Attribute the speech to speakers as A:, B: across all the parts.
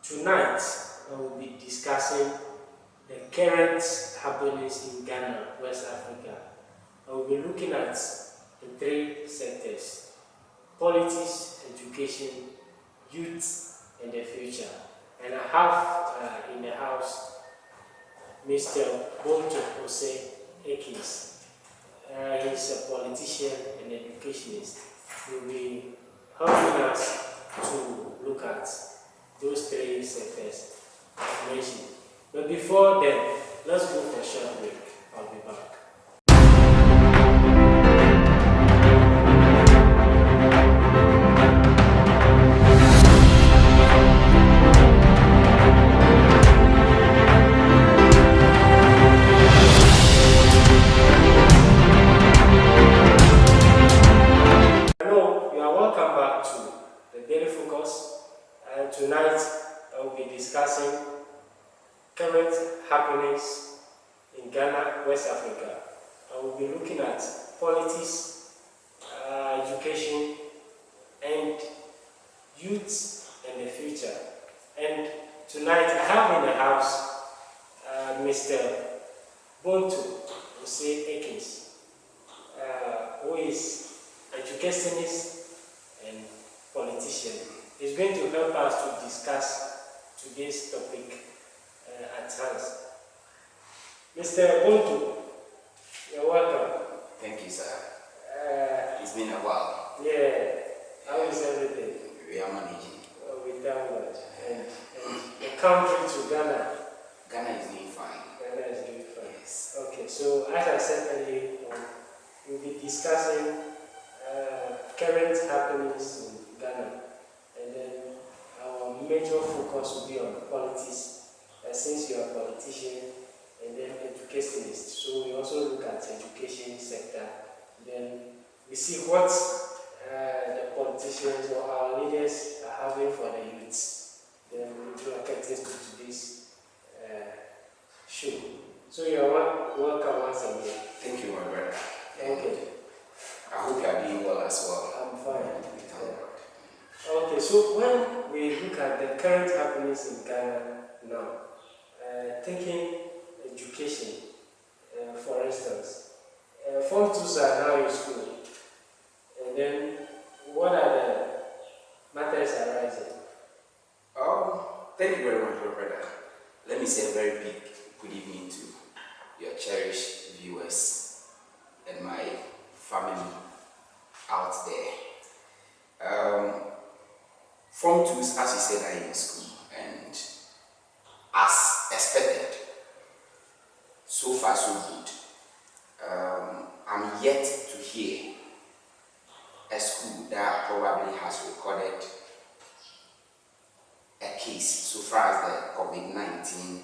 A: Tonight, I will be discussing the current happenings in Ghana, West Africa. I will be looking at the three sectors: politics, education, youth, and the future. And I have in the house Mr. Bonto Jose Akins. He's a politician and educationist. He will be helping us to look at those three sectors I've mentioned. But before then, let's go for a short break. I'll be back. Hello, you are welcome back to the Daily Focus. Tonight, I will be discussing current happenings in Ghana, West Africa. I will be looking at politics, education, and youth and the future. And tonight, I have in the house Mr. Bonto Jose Akins, who is educationist and politician. He's going to help us to discuss today's topic at hand. Mr. Bonto, you're welcome.
B: Thank you, sir. It's been a while.
A: Yeah, how is everything?
B: We are managing.
A: We thank God. And the country to Ghana.
B: Ghana is doing fine.
A: Ghana is doing fine.
B: Yes.
A: Okay, so as I said earlier, we'll be discussing current happenings in Ghana, and then our major focus will be on politics, since you are a politician and then educationist. So we also look at education sector. Then we see what the politicians or our leaders are having for the youths. Then we do a curtains to today's show. So you are welcome once again.
B: Thank you, my brother.
A: Okay.
B: I hope you are doing well as well.
A: I'm fine.
B: We thank God.
A: Okay, so when we look at the current happenings in Ghana now, taking education, for instance, Form 2s are now in school, and then what are the matters arising?
B: Thank you very much, my brother. Let me say a very big good evening to your cherished viewers and my family out there. Form 2s, as you said, are in school, and as expected, so far so good. I'm yet to hear a school that probably has recorded a case so far as the COVID-19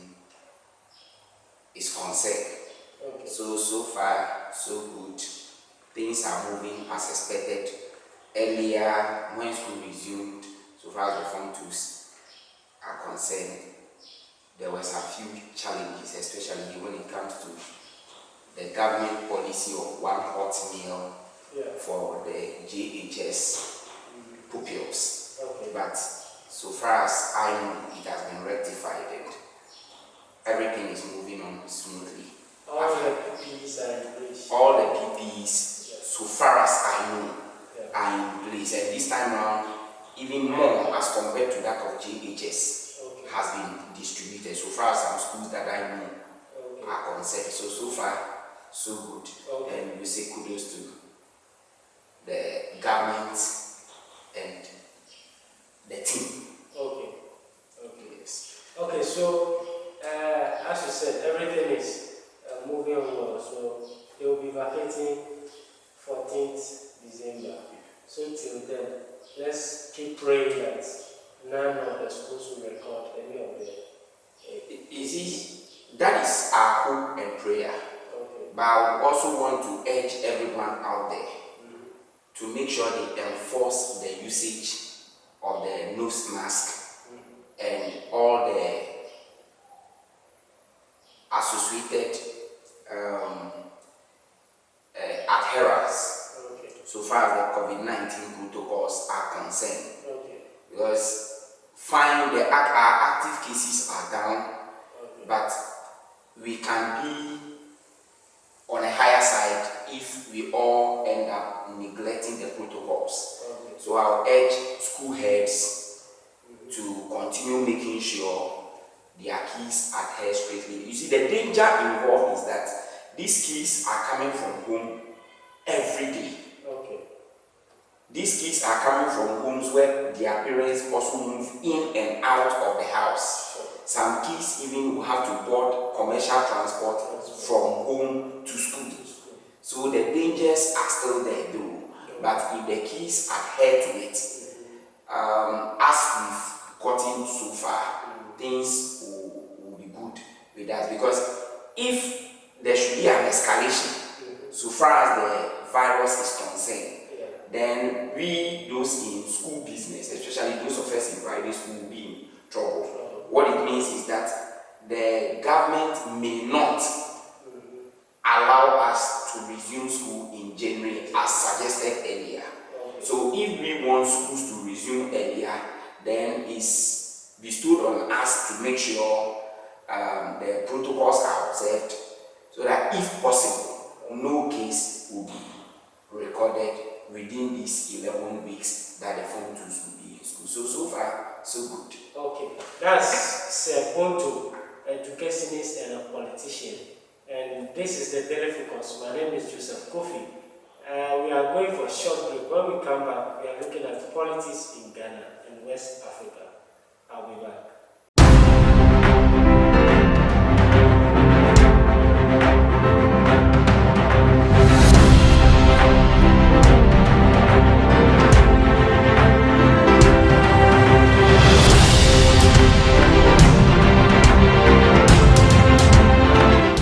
B: is concerned.
A: Okay.
B: So far so good. Things are moving as expected. Earlier, when school resumed, so far as the Form 2s are concerned, there was a few challenges, especially when it comes to the government policy of one hot meal for the JHS pupils.
A: Okay.
B: But so far as I know, it has been rectified and everything is moving on smoothly.
A: All the PPEs are in place.
B: All the PPEs, so far as I know,
A: Yeah.
B: are in place, and this time around, even more as compared to that of JHS,
A: Okay.
B: has been distributed. So far as some schools that I know
A: Okay.
B: are concerned, so far so good.
A: Okay.
B: And we say kudos to the government and the team.
A: Okay. Okay.
B: Yes.
A: Okay, so as you said, everything is moving on well. So they will be vacating 14th December. So till then, let's keep praying that none of the schools will record any of the.
B: That is our hope and prayer.
A: Okay.
B: But I would also want to urge everyone out there to make sure they enforce the usage of the nose mask and all the associated adherence
A: Okay.
B: so far as the COVID-19 protocols are concerned.
A: Okay.
B: Because fine, our active cases are down,
A: Okay.
B: but we can be on a higher side if we all end up neglecting the protocols.
A: Okay.
B: So I'll urge school heads to continue making sure their keys adhere strictly. You see, the danger involved is that these keys are coming from home every day.
A: Okay.
B: These kids are coming from homes where their parents also move in and out of the house.
A: Sure.
B: Some kids even will have to board commercial transport from home to school. So the dangers are still there though. But if the kids adhere to it, as we've gotten so far, things will be good with us. Because if there should be an escalation, so far as the virus is concerned, then we, those in school business, especially those of us in private school, will be in trouble. What it means is that the government may not allow us to resume school in January as suggested earlier. So if we want schools to resume earlier, then it's bestowed on us to make sure the protocols are observed, so that if possible, no case will be recorded within these 11 weeks that the Form 2s will be in school. So far, so good.
A: Okay, that's Sir Bonto, educationist and a politician. And this is the TheDailyfocus. My name is Joseph Kofi. We are going for a short break. When we come back, we are looking at politics in Ghana and West Africa. I'll be back.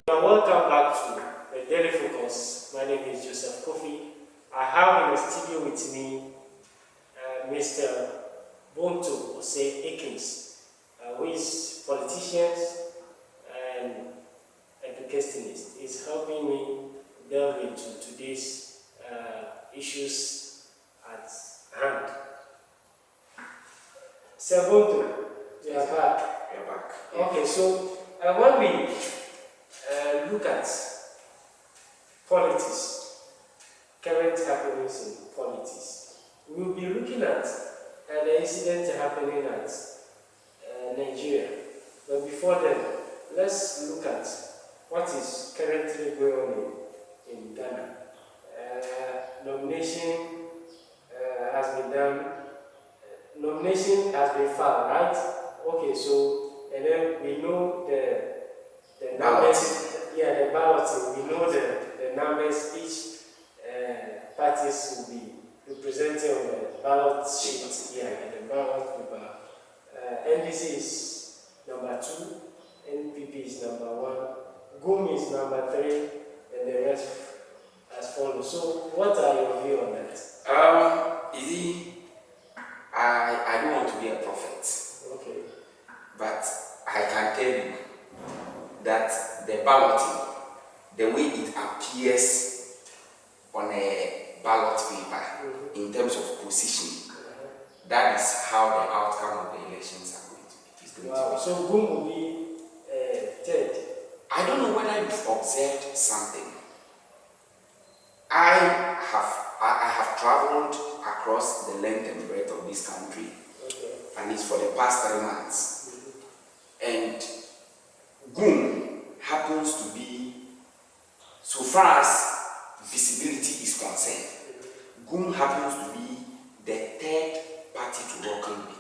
A: Welcome back to the TheDailyfocus. My name is Joseph Kofi. I have in the studio with me Mr. Bonto Ose Akins, who is politician and educationist. He's helping me delve into today's issues at hand. Sir Bonto, you are back.
B: We are back.
A: Okay, so when we look at politics, current happenings in politics, we'll be looking at the incident happening at Nigeria. But before then, let's look at what is currently going on in Ghana. Nomination has been done. Nomination has been filed, right? Okay, so and then we know the numbers. Yeah, the balloting. We know the numbers each parties will be representing on the ballot sheet. Yeah, and the ballot paper. NDC is number 2, NPP is number 1, GUM is number 3, and the rest as follows. So, what are your views on that?
B: I don't want to be a prophet.
A: Okay.
B: But I can tell you that the balloting, the way it appears on a ballot paper in terms of position, that is how the outcome of the elections are going to be. It's going to be.
A: So GUM will be third.
B: I don't know whether you've observed something. I have traveled across the length and breadth of this country, at least for the past 3 months. And GUM happens to be, so far as visibility is concerned, GUM happens to be the third party to reckon with.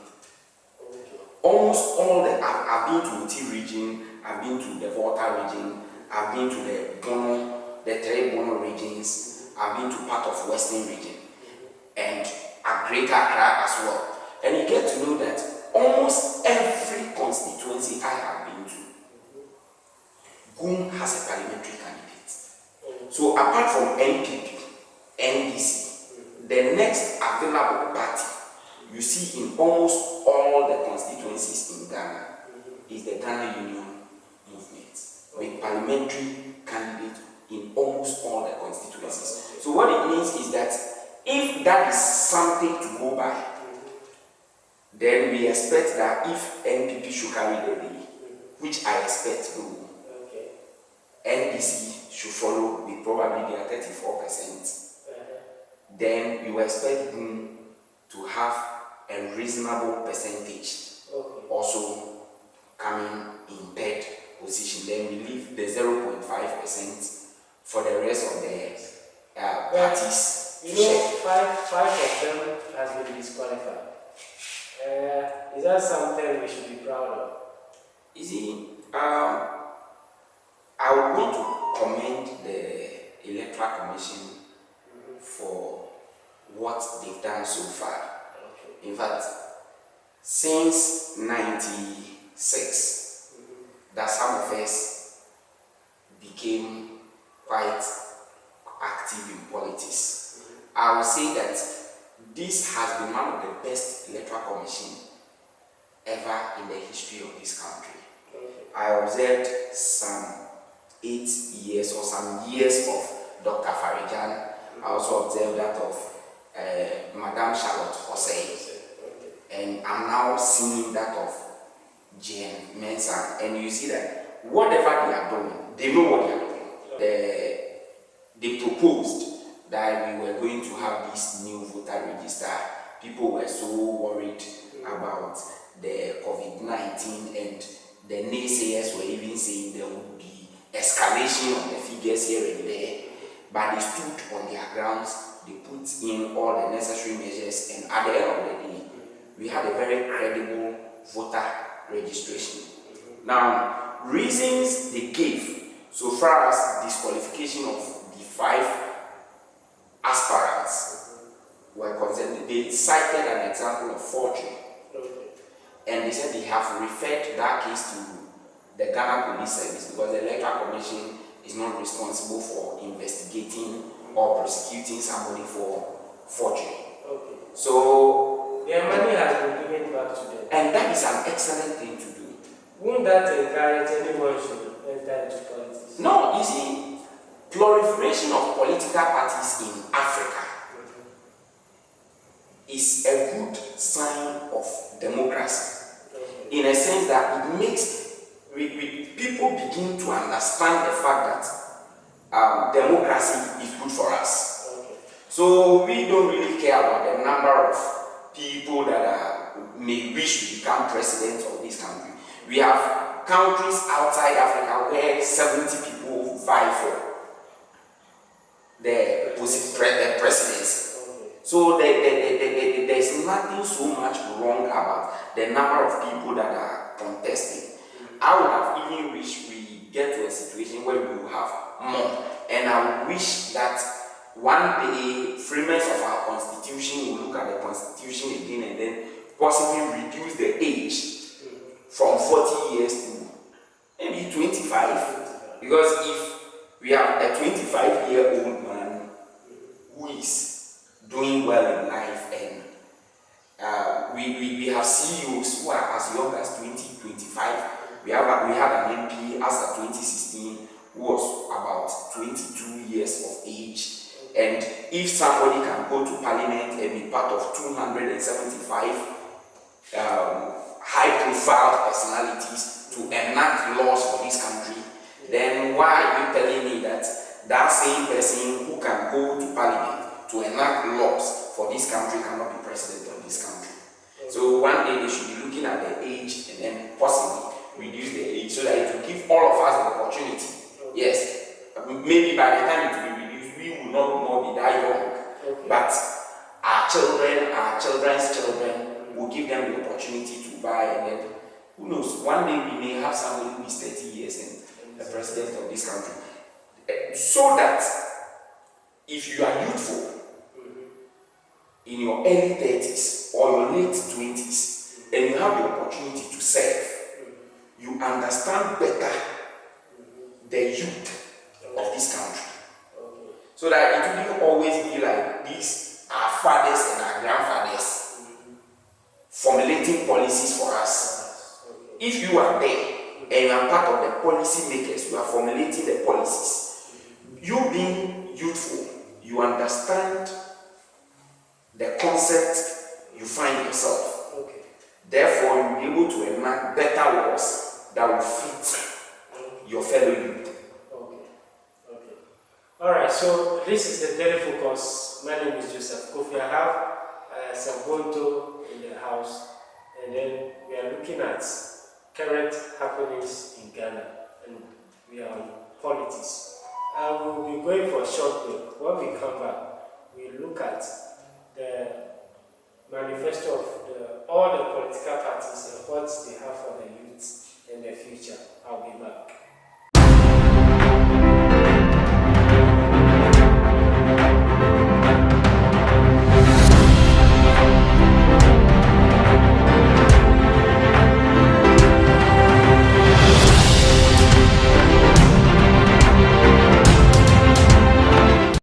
B: Almost all the, I've been to Uti region, I've been to the Volta region, I've been to the Bono, the 3 Bono regions, I've been to part of Western region, and a Greater Accra as well. And you get to know that almost every constituency I have been to, GUM has a parliamentary candidate. So apart from NPP, NDC, the next available party you see in almost all the constituencies in Ghana is the Ghana Union Movement, with parliamentary candidates in almost all the constituencies. So what it means is that if that is something to go by, then we expect that if NPP should carry the day, which I expect to,
A: Okay.
B: NDC should follow with probably their 34%, then you expect them to have a reasonable percentage also coming in third position. Then we leave the 0.5% for the rest of the parties.
A: You know, five of them has been disqualified. Is that something we should be proud of?
B: You see, I would want to commend the Electoral Commission for what they've done so far.
A: Okay.
B: In fact, since 96, that some of us became quite active in politics. I would say that this has been one of the best electoral commission ever in the history of this country. I observed some 8 years or some years of Dr. Farijan. I also observed that of Madame Charlotte Hossein. And I'm now seeing that of Jane Mensah. And you see that whatever they are doing, they know what they are doing. They proposed that we were going to have this new voter register. People were so worried about the COVID-19, and the naysayers were even saying there would be escalation of the figures here and there. But they stood on their grounds, they put in all the necessary measures, and at the end of the day, we had a very credible voter registration. Now, reasons they gave so far as disqualification of the 5 aspirants were concerned, they cited an example of forgery. And they said they have referred that case to the Ghana Police Service because the Electoral Commission is not responsible for investigating or prosecuting somebody for forgery.
A: Okay.
B: So
A: their money has been given back to them.
B: And that is an excellent thing to do.
A: Won't that encourage anyone to enter into politics?
B: No, you see, proliferation of political parties in Africa is a good sign of democracy. In a sense that it makes people begin to understand the fact that democracy is good for us. So we don't really care about the number of people that may wish to become president of this country. We have countries outside Africa where 70 people vie for the presidency. So there's nothing so much wrong about the number of people that are contesting. I would have even wished we get to a situation where we will have more. And I would wish that one day framers of our constitution will look at the constitution again and then possibly reduce the age from 40 years to maybe 25. Because if we have a 25-year-old man who is doing well in life, and we have CEOs who are as young as 20, 25. We had an MP as of 2016 who was about 22 years of age. And if somebody can go to parliament and be part of 275 high-profile personalities to enact laws for this country, then why are you telling me that that same person who can go to parliament to enact laws for this country cannot be president of this country? So one day they should be looking at the age and then possibly reduce the age so that it will give all of us the opportunity. Yes, maybe by the time it will be reduced, we will not more be that young. But our children, our children's children will give them the opportunity to buy, and then who knows, one day we may have somebody who is 30 years and the president of this country. So that if you are youthful in your early 30s or your late 20s and you have the opportunity to serve, you understand better the youth of this country. So that it will always be like these our fathers and our grandfathers formulating policies for us. If you are there and you are part of the policy makers, you are formulating the policies. You being youthful, you understand the concept you find yourself. Therefore, you'll be able to enact better laws that will fit your fellow youth.
A: Okay. Okay. Alright, so this is the Daily Focus. My name is Joseph Kofi. I have Sabonto in the house, and then we are looking at current happenings in Ghana, and we are on politics. We will be going for a short break. When we come back, we look at the manifesto of all the political parties and what they have for the youth in the future. I'll be back.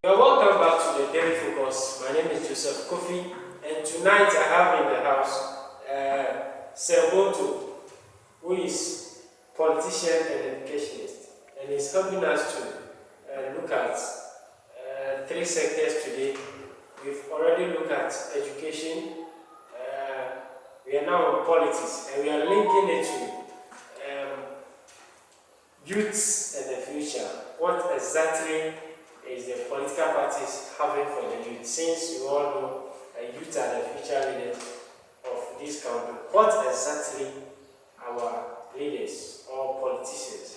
A: Welcome back to the Daily Focus. My name is Joseph Kofi, and tonight I have in the house Serboto, who is politician and educationist, and is helping us to look at three sectors today. We've already looked at education. We are now on politics, and we are linking it to youths and the future. What exactly is the political parties having for the youth? Since you all know youth are the future leaders of this country, what exactly our leaders or politicians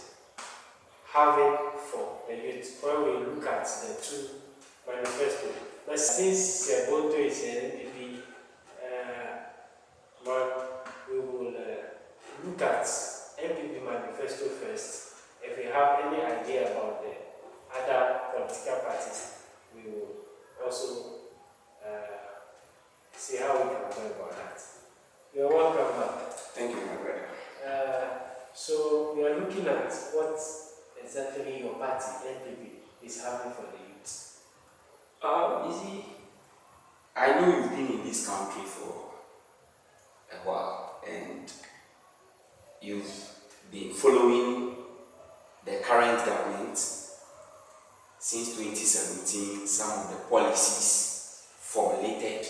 A: having for the youth when we look at the two manifestos? But since Bonto is an NPP man, we will look at NPP manifesto first. If we have any idea about the other political parties, we will also see how we can go about that. You are welcome back.
B: Thank you, my brother.
A: So we are looking at what exactly your party, NPP, is having for the youth.
B: You see, I know you've been in this country for a while, and you've been following the current government since 2017, some of the policies formulated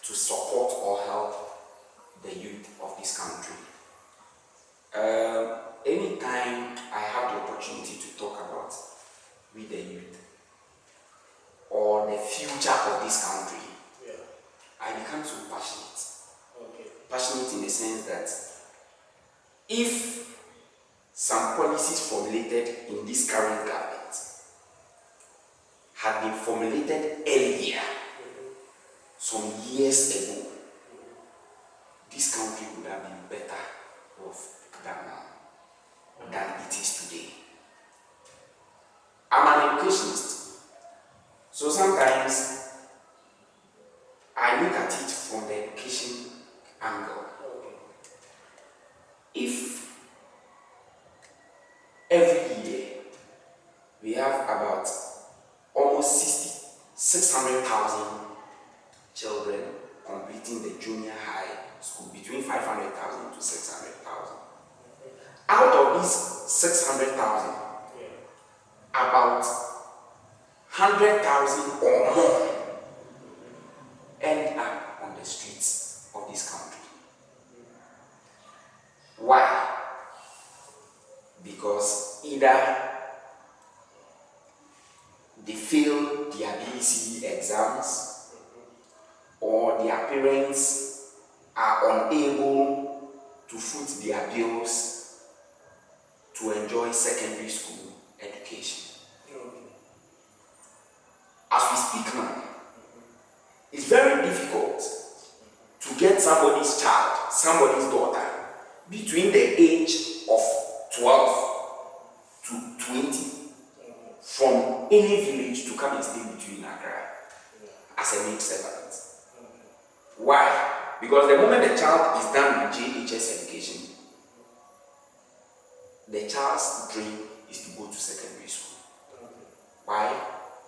B: to support or help the youth of this country. Anytime I have the opportunity to talk about with the youth or the future of this country, I become so passionate.
A: Okay.
B: Passionate in the sense that if some policies formulated in this current government had been formulated earlier, some years ago, this country would have been better off than it is today. I'm an educationist, so sometimes I look at it from the education angle. If every year we have about almost 600,000 children completing the junior high school, between 500,000 to 600,000. Out of these 600,000, about 100,000 or more end up on the streets of this country. Why? Because either they fail their BECE exams, or their parents are unable to foot their bills to enjoy secondary school education. As we speak now, it's very difficult to get somebody's child, somebody's daughter, between the age of 12 to 20 from any village to come and stay between Accra as a maid servant. Why? Because the moment the child is done with JHS education, the child's dream is to go to secondary school. Why?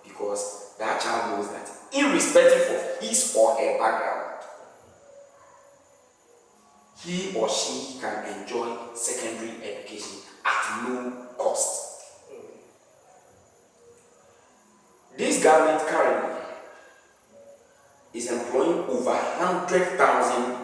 B: Because that child knows that irrespective of his or her background, he or she can enjoy secondary education at no cost. This government currently is employing over 100,000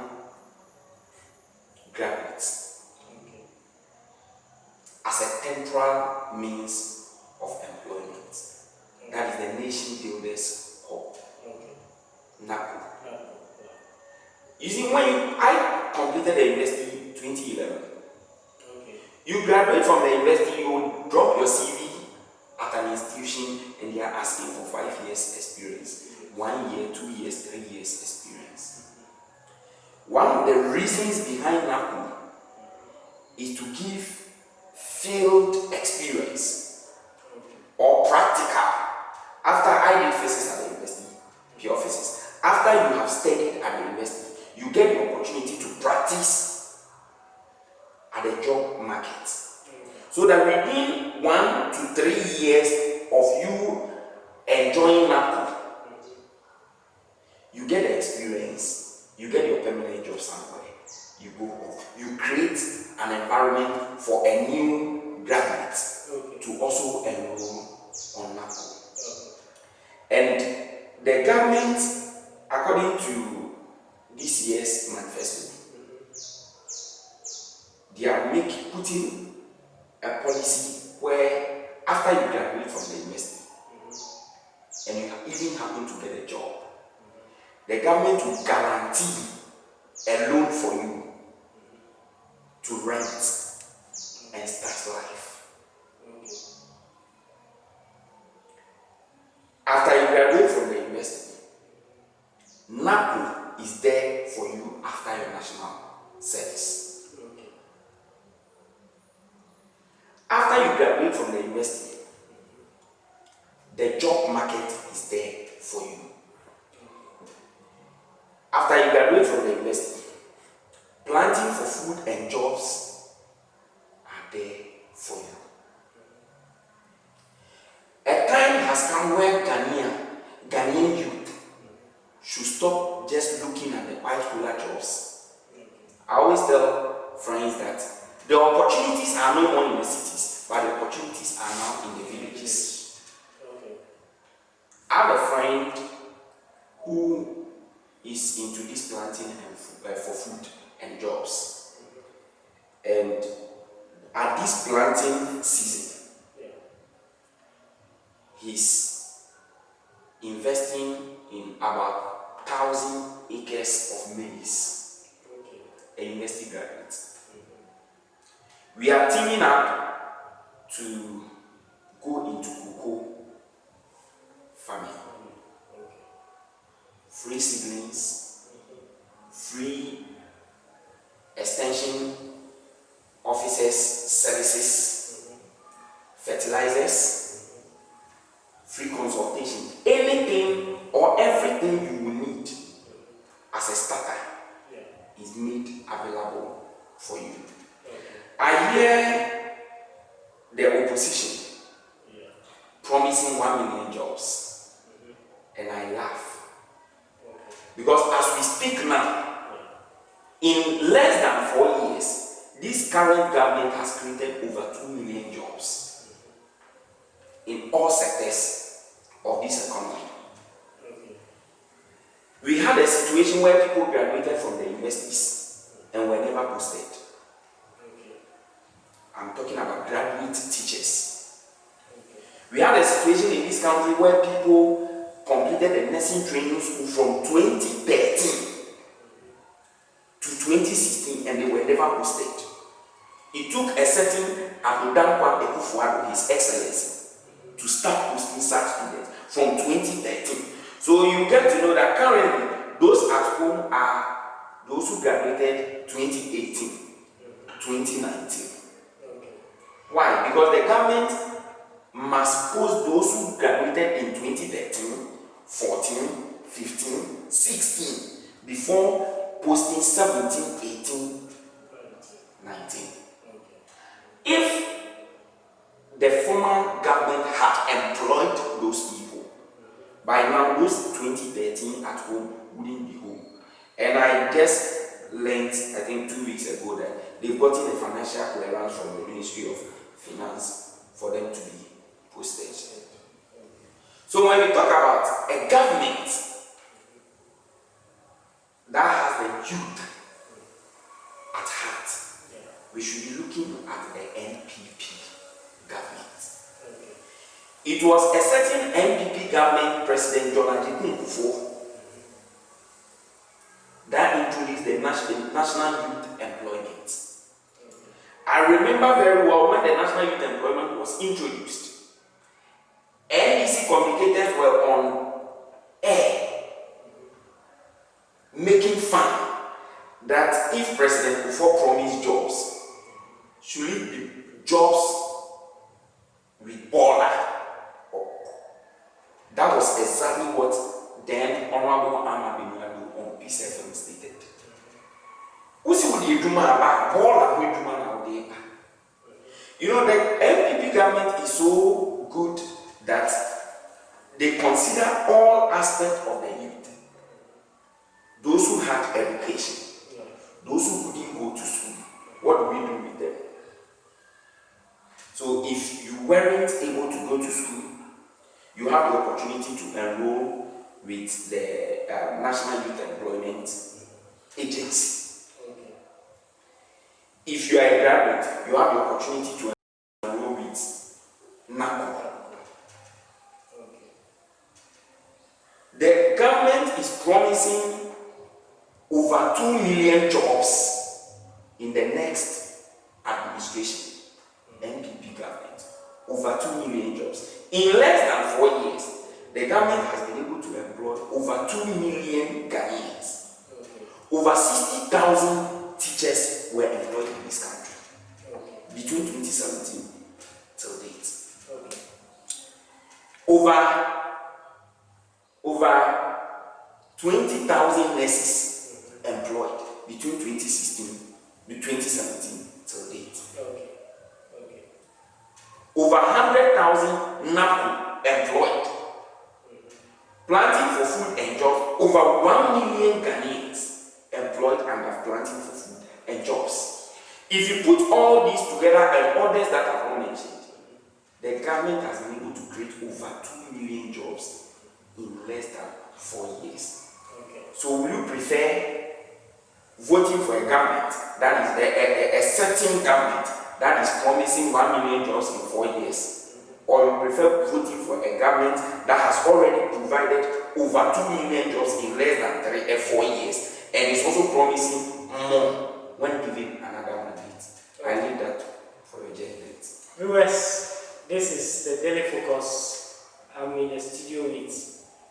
B: You see, I completed the university 2011.
A: Okay.
B: You graduate from the university, you drop your CV at an institution, and they are asking for 5 years experience, 1 year, 2 years, 3 years experience. One of the reasons behind NAPU is to give field experience or practical. After I did physics at the university, pure physics, after you have studied at the university, you get the opportunity to practice at the job market. So that within 1 to 3 years of you enjoying NAPU, you get the experience, you get your permanent job somewhere, you go home. You create an environment for a new graduate to also enroll on NAPU. And the government, according to this year's manifesto, they are putting a policy where after you graduate from the university and you even happen to get a job, the government will guarantee a loan for you to rent and start life. After you graduate from the university, NAPU is there for you after your national service. After you graduate from the university, the job market is there for you. After you graduate from the university, planting for food and jobs are there for you. A time has come where Ghanaian youth should stop just looking at the white-collar jobs. I always tell friends that the opportunities are no more in the cities, but the opportunities are now in the villages. I have a friend who is into this planting and for food and jobs. And at this planting season, he's investing in about 1,000 acres of maize. A university graduate. We are teaming up to go into cocoa farming. Free seedlings, free extension officers services, fertilizers, free consultation, anything or everything you will need as a starter is made available for you. I hear the opposition promising 1 million jobs, and I laugh. Because as we speak now, in less than 4 years, this current government has created over 2 million jobs in all sectors of this economy. We had a situation where people graduated from the universities and were never posted. I'm talking about graduate teachers. We had a situation in this country where people completed the nursing training school from 2013 to 2016 and they were never posted. It took a certain Abudankwa Ekufuado, His Excellency, to start posting such students from 2013. So you get to know that currently those at home are those who graduated 2018, 2019. Why? Because the government must post those who graduated in 2013, 14, 15, 16 before posting 17, 18, 19. If the former government had employed those people, by now those 2013 at home wouldn't be home. And I just learned, I think 2 weeks ago, that they've gotten a financial clearance from the Ministry of Finance for them to be posted. So when we talk about a government that has the youth at heart, we should be looking at the NPP government. It was a certain NPP government, President John Ajit Nkufu, that introduced the National Youth Employment. I remember very well when the National Youth Employment was introduced. NBC communicators were on air making fun that if President Kufuor promised jobs, should it be jobs with baller? That was exactly what then Honorable Ahmad Bin on Peace FM stated. You know, the MPP government is so good that they consider all aspects of the youth. Those who had education, those who couldn't go to school, what do we do with them? So if you weren't able to go to school, you have the opportunity to enroll with the National Youth Employment Agency.
A: Okay.
B: If you are a graduate, you have the opportunity to enroll with NACO.
A: Okay.
B: The government is promising over 2 million jobs in the next administration. NPP government. Over 2 million jobs. In less than 4 years, the government has been able to employ over 2 million Ghanaians.
A: Okay.
B: Over 60,000 teachers were employed in this country.
A: Okay.
B: Between 2017 till date.
A: Okay.
B: Over 20,000 nurses employed between 2016 to 2017 till date.
A: Okay. Okay.
B: Over 100,000 NAPO employed. Planting for food and jobs, over 1 million Ghanaians employed under planting for food and jobs. If you put all these together and others that I've not mentioned, the government has been able to create over 2 million jobs in less than 4 years.
A: Okay.
B: So will you prefer voting for a government that is a certain government that is promising 1 million jobs in 4 years? Or you prefer voting for a government that has already provided over 2 million jobs in less than 3 or 4 years and is also promising more when given another mandate? I leave that for your judgment.
A: Viewers, this is the Daily Focus. I'm in the studio with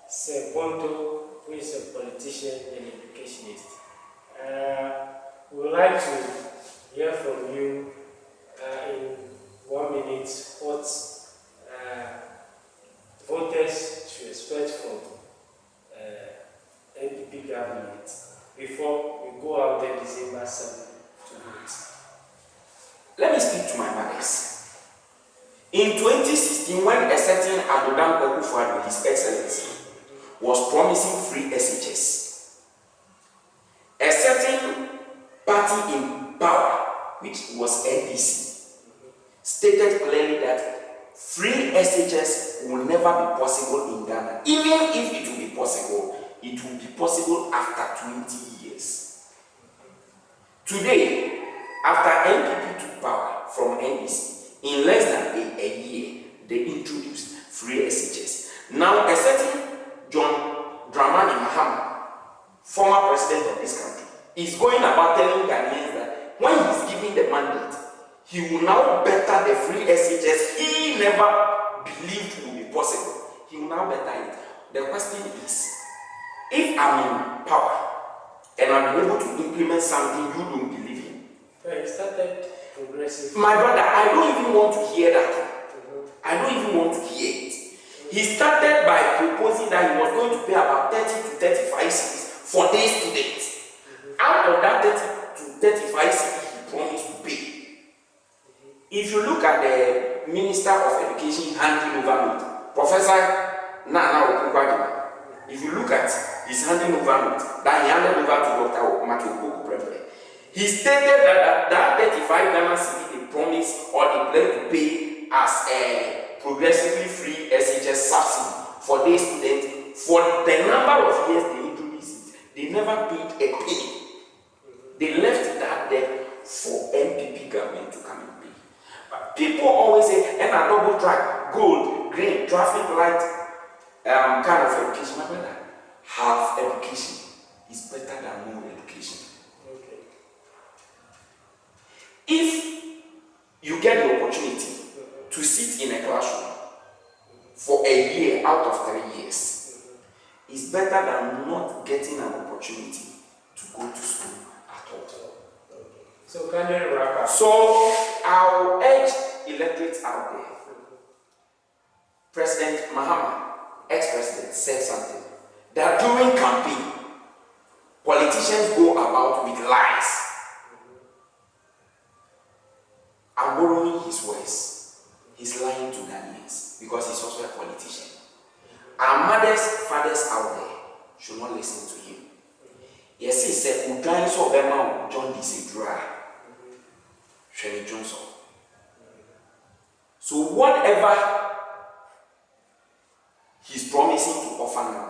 A: Sir Ponto, who is a politician and educationist. We would like to hear from you in 1 minute what voters should expect from NPP government before we go out there December 7th to vote.
B: Let me speak to my mothers. In 2016, when a certain Adodan Akufo-Addo, His Excellency, was promising free SHS, a certain party in power, which was NDC, stated clearly that free SHS will never be possible in Ghana. Even if it will be possible, it will be possible after 20 years. Today, after NPP took power from NDC, in less than a year, they introduced free SHS. Now, a certain John Dramani Mahama, former president of this country, is going about telling Ghanaians that when he's giving the mandate, he will now better the free SHS he never believed would be possible. He will now better it. The question is, if I'm in power and I'm able to implement something you don't believe in,
A: He started progressive.
B: my brother, I don't even want to hear that. I don't even want to hear it. He started by proposing that he was going to pay about 30 to 35 cedis for day students. Out of that 30 to 35 cedis he promised to pay. If you look at the Minister of Education handing over note, Professor Nana Okukwadi, if you look at his handing over note that he handed over to Dr. Matthew Okukwadi, he stated that 35 Ghana cedi they promised or they plan to pay as a progressively free SHS subsidy for day students for the number of years they introduced it. They never paid a penny. They left that there for NPP government to come and pay. But people always say, and a double track, gold, green, traffic light, kind of education. My brother, half education is better than no education.
A: kindly wrap up.
B: So I'll urge electorates out there. President Mahama, ex-president, said something that during campaign, politicians go about with lies. I'm borrowing his words. He's lying to Ghanaians because he's also a politician. Our mothers, fathers out there should not listen to him. Yes, he said, "Udai so bema John Disedra, Shirley Johnson." So whatever he's promising to offer now,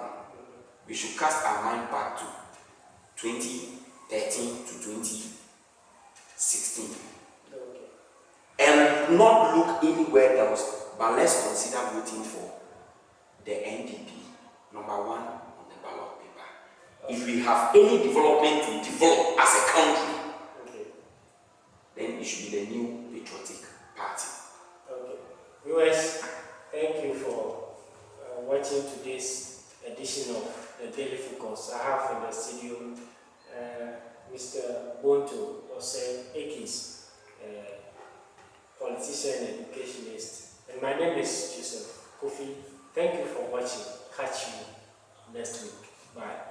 B: we should cast our mind back to 2013 to 2016. And not look anywhere else, but let's consider voting for the NDP, number one on the ballot paper. If we have any development to develop as a country, then it should be the new patriotic party.
A: Okay. Viewers, thank you for watching today's edition of the Daily Focus. I have in the studio Mr. Bonto Ose Ekis, politician and educationist. And my name is Joseph Kofi. Thank you for watching. Catch you next week. Bye.